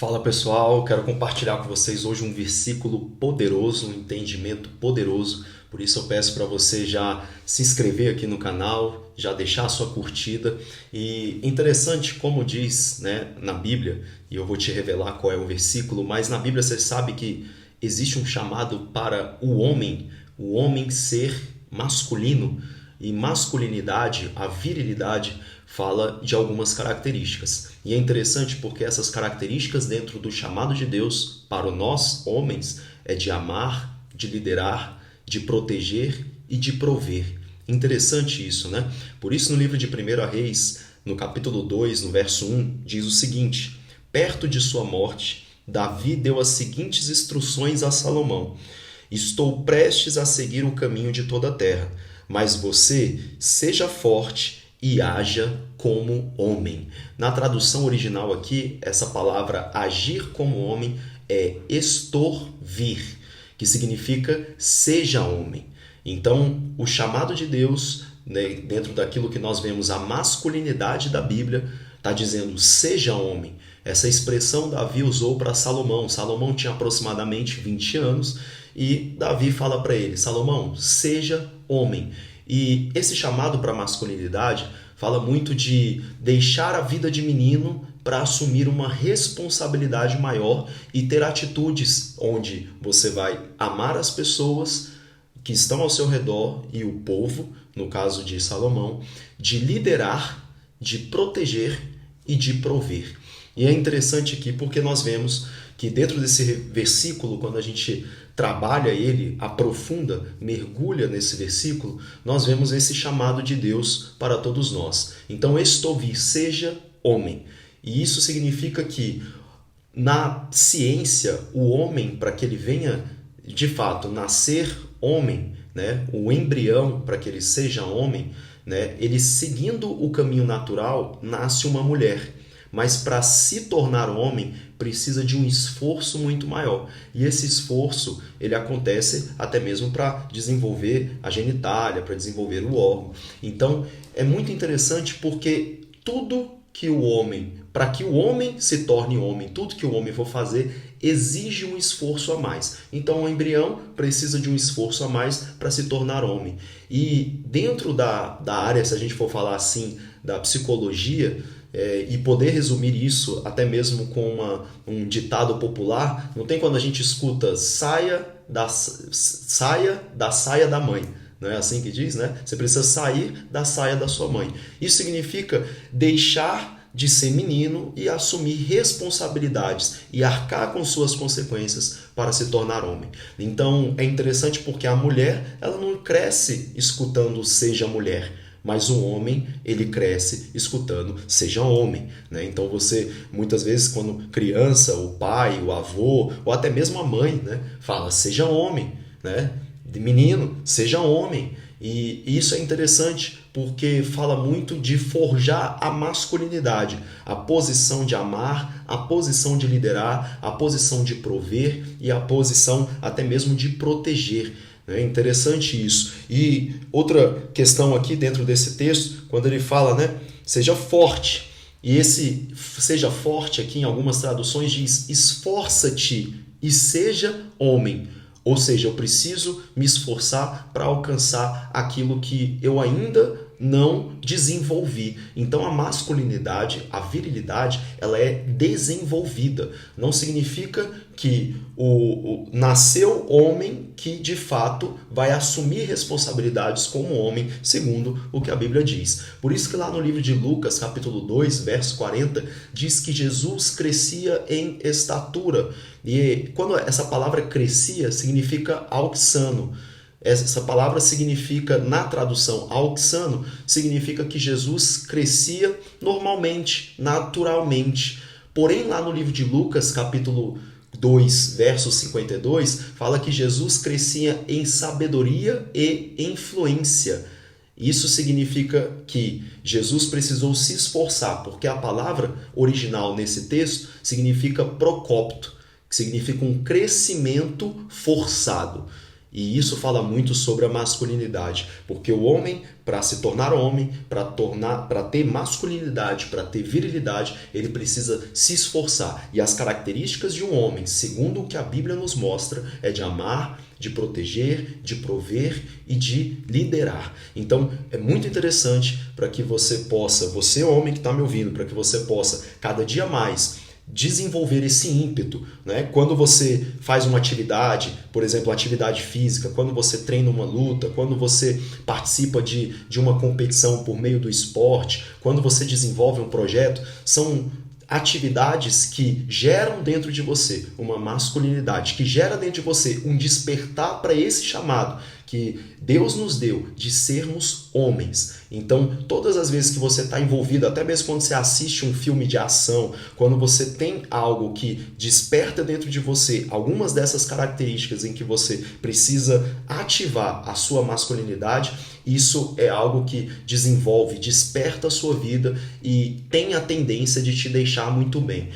Fala pessoal, quero compartilhar com vocês hoje um versículo poderoso, um entendimento poderoso. Por isso eu peço para você já se inscrever aqui no canal, já deixar a sua curtida. E interessante como diz, na Bíblia, e eu vou te revelar qual é o versículo, mas na Bíblia você sabe que existe um chamado para o homem ser masculino. E masculinidade, a virilidade, fala de algumas características. E é interessante porque essas características dentro do chamado de Deus para nós, homens, é de amar, de liderar, de proteger e de prover. Interessante isso, né? Por isso no livro de 1 Reis, no capítulo 2, no verso 1, diz o seguinte: perto de sua morte, Davi deu as seguintes instruções a Salomão: estou prestes a seguir o caminho de toda a terra, mas você seja forte e haja como homem. Na tradução original aqui, essa palavra agir como homem é estorvir, que significa seja homem. Então, o chamado de Deus, dentro daquilo que nós vemos a masculinidade da Bíblia, está dizendo seja homem. Essa expressão Davi usou para Salomão. Salomão tinha aproximadamente 20 anos e Davi fala para ele: Salomão, seja homem. E esse chamado para a masculinidade fala muito de deixar a vida de menino para assumir uma responsabilidade maior e ter atitudes onde você vai amar as pessoas que estão ao seu redor e o povo, no caso de Salomão, de liderar, de proteger e de prover. E é interessante aqui porque nós vemos que dentro desse versículo, quando a gente trabalha ele, aprofunda, mergulha nesse versículo, nós vemos esse chamado de Deus para todos nós. Então, estovir, seja homem. E isso significa que na ciência, o homem, para que ele venha de fato nascer homem, o embrião, para que ele seja homem, ele seguindo o caminho natural, nasce uma mulher. Mas para se tornar homem, precisa de um esforço muito maior. E esse esforço, ele acontece até mesmo para desenvolver a genitália, para desenvolver o órgão. Então, é muito interessante porque tudo que o homem, para que o homem se torne homem, tudo que o homem for fazer, exige um esforço a mais. Então, o embrião precisa de um esforço a mais para se tornar homem. E dentro da área, se a gente for falar assim, da psicologia, e poder resumir isso até mesmo com um ditado popular, não tem quando a gente escuta saia da saia da mãe, não é assim que diz, né? Você precisa sair da saia da sua mãe. Isso significa deixar de ser menino e assumir responsabilidades e arcar com suas consequências para se tornar homem. Então é interessante porque a mulher, ela não cresce escutando seja mulher, mas o homem, ele cresce escutando seja homem. Então você, muitas vezes, quando criança, o pai, o avô, ou até mesmo a mãe, fala seja homem, de menino, seja homem. E isso é interessante porque fala muito de forjar a masculinidade, a posição de amar, a posição de liderar, a posição de prover e a posição até mesmo de proteger. É interessante isso. E outra questão aqui dentro desse texto, quando ele fala, seja forte. E esse seja forte aqui em algumas traduções diz esforça-te e seja homem. Ou seja, eu preciso me esforçar para alcançar aquilo que eu ainda não desenvolvi. Então a masculinidade, a virilidade, ela é desenvolvida. Não significa que nasceu homem que de fato vai assumir responsabilidades como homem, segundo o que a Bíblia diz. Por isso que lá no livro de Lucas, capítulo 2, verso 40, diz que Jesus crescia em estatura. E quando essa palavra crescia, significa auxano. Essa palavra significa, na tradução auxano, significa que Jesus crescia normalmente, naturalmente. Porém, lá no livro de Lucas, capítulo 2, verso 52, fala que Jesus crescia em sabedoria e influência. Isso significa que Jesus precisou se esforçar, porque a palavra original nesse texto significa procópito, que significa um crescimento forçado. E isso fala muito sobre a masculinidade, porque o homem, para se tornar homem, para ter masculinidade, para ter virilidade, ele precisa se esforçar. E as características de um homem, segundo o que a Bíblia nos mostra, é de amar, de proteger, de prover e de liderar. Então, é muito interessante para que você possa, você homem que está me ouvindo, para que você possa cada dia mais desenvolver esse ímpeto, né? Quando você faz uma atividade, por exemplo, atividade física, quando você treina uma luta, quando você participa de uma competição por meio do esporte, quando você desenvolve um projeto, são atividades que geram dentro de você uma masculinidade, que gera dentro de você um despertar para esse chamado que Deus nos deu de sermos homens. Então, todas as vezes que você está envolvido, até mesmo quando você assiste um filme de ação, quando você tem algo que desperta dentro de você algumas dessas características em que você precisa ativar a sua masculinidade, isso é algo que desenvolve, desperta a sua vida e tem a tendência de te deixar muito bem.